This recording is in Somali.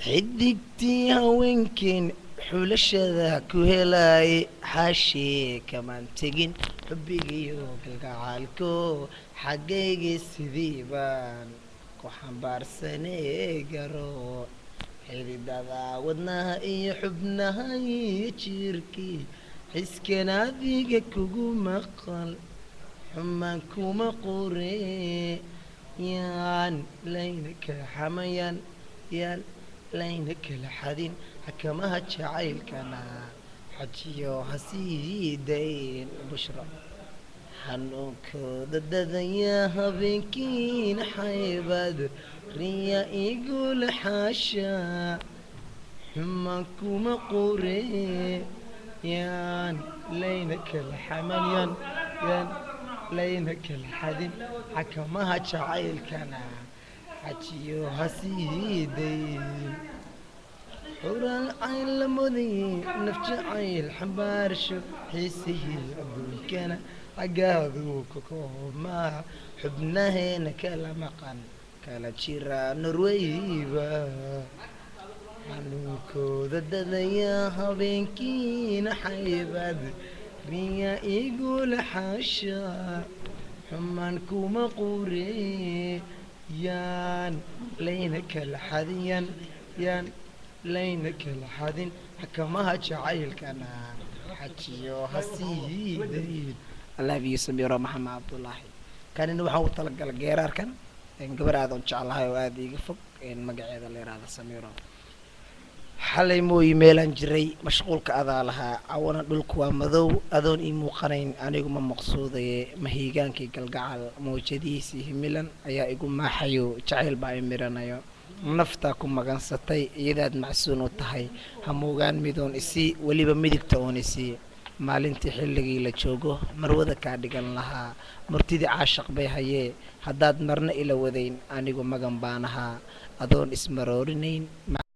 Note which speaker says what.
Speaker 1: xidigtii haweenkeen xulashada ku helay xaashee kamaan tegin xubbigiiyo galgacaalko xaggayga sidii baan ku xambaarsanee garo xididada wadnaha iyo xubnaha iyo jiirkii xiskan adiga kugu maqal xumaan kuma qoree yaan layna kala xamayaan yaan layna kala xadin xakamaha jacaylkana xajiyo hasii dayn bushra xanuunkooda dadaya habeenkiina xaybad riya igula xaasha xumaan kuma qoree yaan layna kala xaman yaan layna kala xadin xakamaha jacaylkana xajiyo hasii dayn xural cayn la mudayay naf jacayl xambaarsho xiisihii adduunkana xaggaaduu ka koobmaa xubnaheena kala maqan kala jira norwayba xanuunkooda dadaya habeenkiina xaybad riya igula xaasha xumaan kuma qoree yaan layna kala xadin yaan layna kala xadin xakamaha jacaylkana xajiyo hasii dayn alaabiyo samiiro maxamed cabdulaahi kanina waxaan u talagalay geeraarkan gabar aad u jeclahay oo aada iiga fog magaceeda la yiraahdo samiiro xalay mooyi meelaan jiray mashquulka adaa lahaa cawana dhulku waa madow adoon ii muuqanayn anigu ma maqsuudaye mahiigaankii galgacal mawjadihiisii himilan ayaa igu maaxayo jacayl baa i miranayo naftaa ku magansatay iyadaad macsuun u tahay hamuugaan midoon isii weliba midigta oon isii maalintii xilligii la joogo marwada kaa dhigan lahaa murtidii caashaq bay hayee haddaad marna ila wadayn anigu magan baan ahaa adoon ismaroorinayn